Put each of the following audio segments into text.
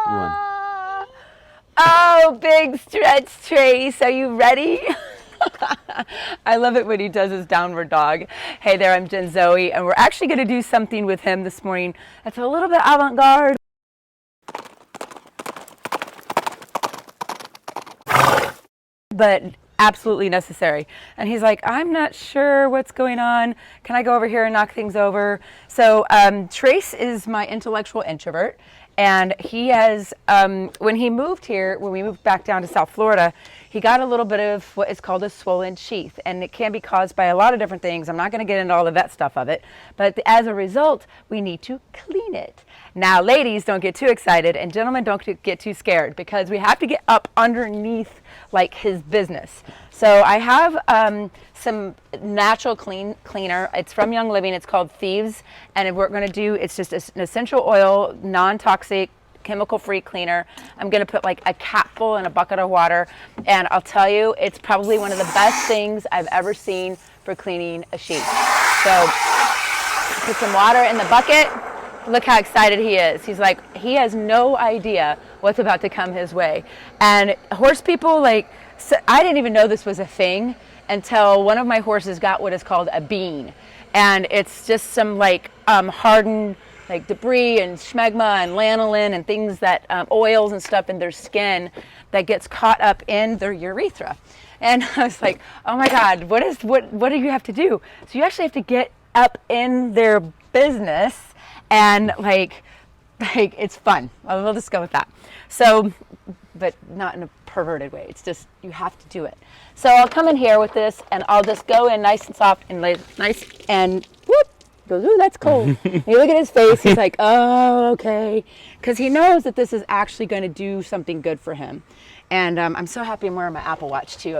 one. Oh, big stretch, Trace. Are you ready? I love it when he does his downward dog. Hey there, I'm Jen Zoë, and we're actually going to do something with him this morning that's a little bit avant-garde, but absolutely necessary. And he's like, I'm not sure what's going on. Can I go over here and knock things over? So Trace is my intellectual introvert. And he has, when he moved here, when we moved back down to South Florida, he got a little bit of what is called a swollen sheath. And it can be caused by a lot of different things. I'm not going to get into all the vet stuff of it. But as a result, we need to clean it. Now, ladies, don't get too excited. And gentlemen, don't get too scared. Because we have to get up underneath, like, his business. So I have some natural cleaner. It's from Young Living. It's called Thieves. And what we're going to do, it's just an essential oil, non-toxic, chemical-free cleaner. I'm going to put like a capful in a bucket of water. And I'll tell you, it's probably one of the best things I've ever seen for cleaning a sheet. So put some water in the bucket. Look how excited he is. He's like, he has no idea what's about to come his way. And horse people, like, so I didn't even know this was a thing until one of my horses got what is called a bean. And it's just some like hardened like debris and schmegma and lanolin and things that oils and stuff in their skin that gets caught up in their urethra. And I was like, oh my God, what do you have to do? So you actually have to get up in their business and like it's fun. We'll just go with that. So, but not in a perverted way. It's just, you have to do it. So I'll come in here with this and I'll just go in nice and soft and nice and whoop, goes, ooh, that's cold. You look at his face, he's like, oh, okay. Because he knows that this is actually going to do something good for him. And I'm so happy I'm wearing my Apple Watch too.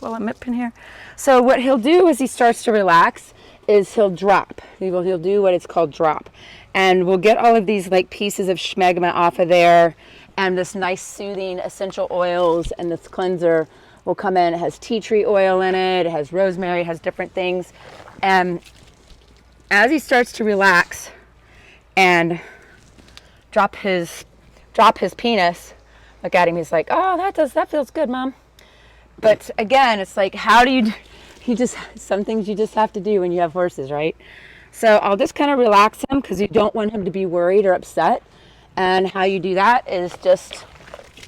Well, I'm up in here. So what he'll do as he starts to relax is he'll drop. He'll do what it's called drop. And we'll get all of these like pieces of schmegma off of there. And this nice soothing essential oils and this cleanser will come in. It has tea tree oil in it. It has rosemary. It has different things. And as he starts to relax and drop his penis, look at him. He's like, oh, that feels good, Mom. But again, it's like, how do some things you just have to do when you have horses, right? So I'll just kind of relax him because you don't want him to be worried or upset. And how you do that is just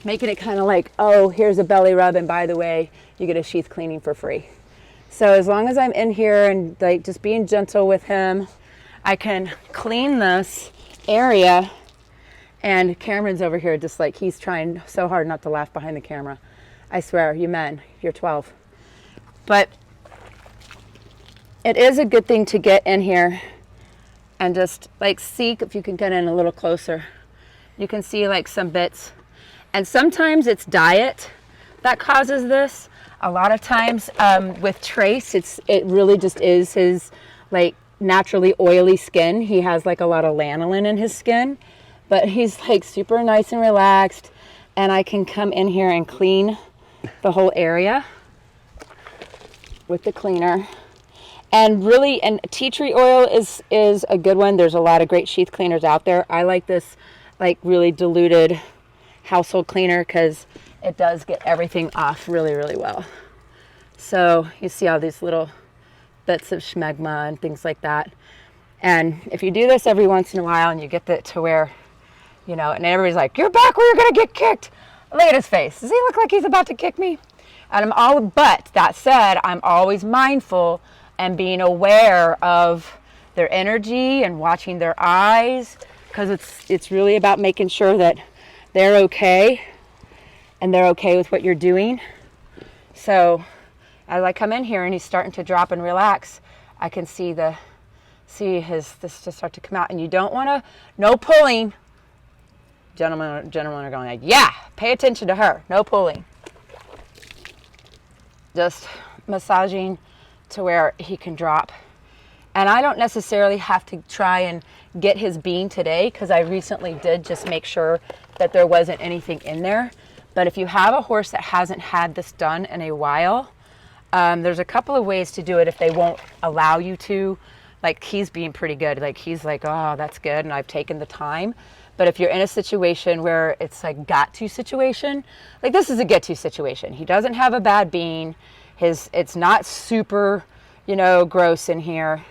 making it kind of like, oh, here's a belly rub, and by the way, you get a sheath cleaning for free. So as long as I'm in here and like just being gentle with him, I can clean this area. And Cameron's over here just like, he's trying so hard not to laugh behind the camera. I swear, you men, you're 12. But it is a good thing to get in here and just like see if you can get in a little closer. You can see like some bits. And sometimes it's diet that causes this. A lot of times with Trace, it really just is his like naturally oily skin. He has like a lot of lanolin in his skin, but he's like super nice and relaxed. And I can come in here and clean the whole area with the cleaner. And really, and tea tree oil is a good one. There's a lot of great sheath cleaners out there. I like this like really diluted household cleaner because it does get everything off really, really well. So you see all these little bits of schmegma and things like that. And if you do this every once in a while and you get it to where, you know, and everybody's like, you're back where you're going to get kicked. Look at his face. Does he look like he's about to kick me? And but that said, I'm always mindful and being aware of their energy and watching their eyes, because it's really about making sure that they're okay and they're okay with what you're doing. So as I come in here and he's starting to drop and relax, I can see this just start to come out. And you don't want to, no pulling. Gentlemen are going like, yeah, pay attention to her, no pulling. Just massaging to where he can drop. And I don't necessarily have to try and get his bean today because I recently did just make sure that there wasn't anything in there. But if you have a horse that hasn't had this done in a while, there's a couple of ways to do it if they won't allow you to. Like, he's being pretty good. Like, he's like, oh, that's good, and I've taken the time. But if you're in a situation where it's like got to situation, like this is a get to situation. He doesn't have a bad bean. It's not super, you know, gross in here.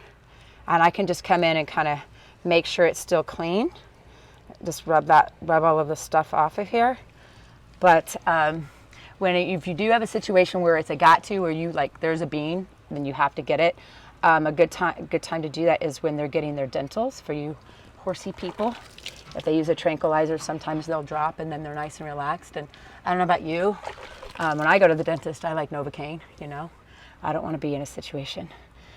And I can just come in and kind of make sure it's still clean. Just rub all of the stuff off of here. But if you do have a situation where it's a got to, or you like there's a bean, then you have to get it. A good time to do that is when they're getting their dentals. For you horsey people, if they use a tranquilizer, sometimes they'll drop and then they're nice and relaxed. And I don't know about you, when I go to the dentist, I like Novocaine. You know, I don't want to be in a situation.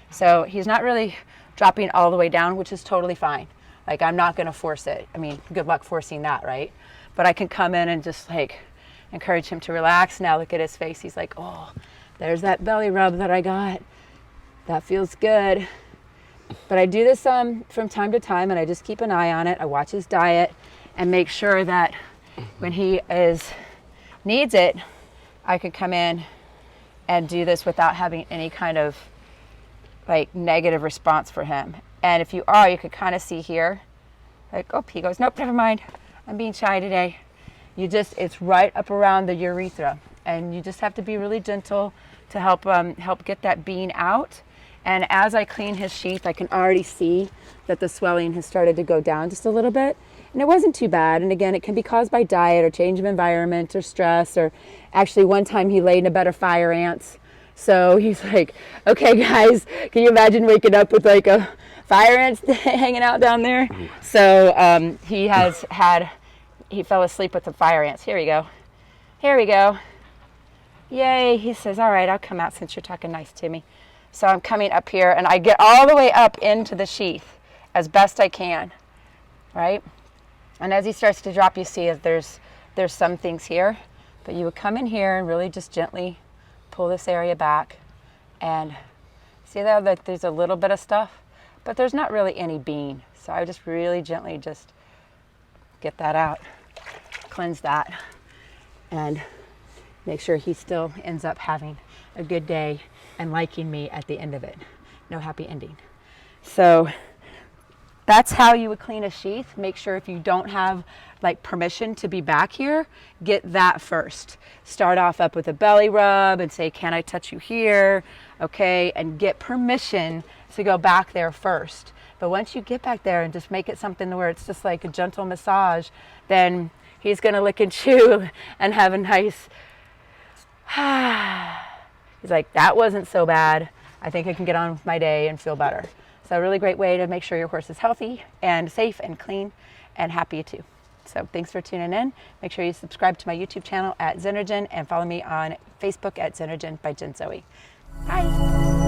So he's not really dropping all the way down, which is totally fine. Like I'm not going to force it. I mean, good luck forcing that, right? But I can come in and just like encourage him to relax. Now look at his face. He's like, oh, there's that belly rub that I got. That feels good. But I do this from time to time, and I just keep an eye on it. I watch his diet and make sure that when he needs it, I could come in and do this without having any kind of like negative response for him. And if you could kind of see here, like, oh, he goes, nope, never mind. I'm being shy today. It's right up around the urethra, and you just have to be really gentle to help get that bean out. And as I clean his sheath, I can already see that the swelling has started to go down just a little bit. And it wasn't too bad. And again, it can be caused by diet or change of environment or stress. Or actually one time he laid in a bed of fire ants. So he's like, okay guys, can you imagine waking up with like a fire ants hanging out down there? So he fell asleep with the fire ants. Here we go. Here we go. Yay. He says, all right, I'll come out since you're talking nice to me. So I'm coming up here, and I get all the way up into the sheath as best I can, right? And as he starts to drop, you see that there's some things here, but you would come in here and really just gently pull this area back, and see there that there's a little bit of stuff, but there's not really any bean. So I just really gently just get that out, cleanse that, and make sure he still ends up having a good day and liking me at the end of it. No happy ending. So that's how you would clean a sheath. Make sure if you don't have like permission to be back here, get that first. Start off up with a belly rub and say, can I touch you here? Okay, and get permission to go back there first. But once you get back there and just make it something where it's just like a gentle massage, then he's gonna lick and chew and have a nice he's like, that wasn't so bad. I think I can get on with my day and feel better. So a really great way to make sure your horse is healthy and safe and clean and happy too. So thanks for tuning in. Make sure you subscribe to my YouTube channel at Zenerjen and follow me on Facebook at Zenerjen by Jen Zoë. Bye.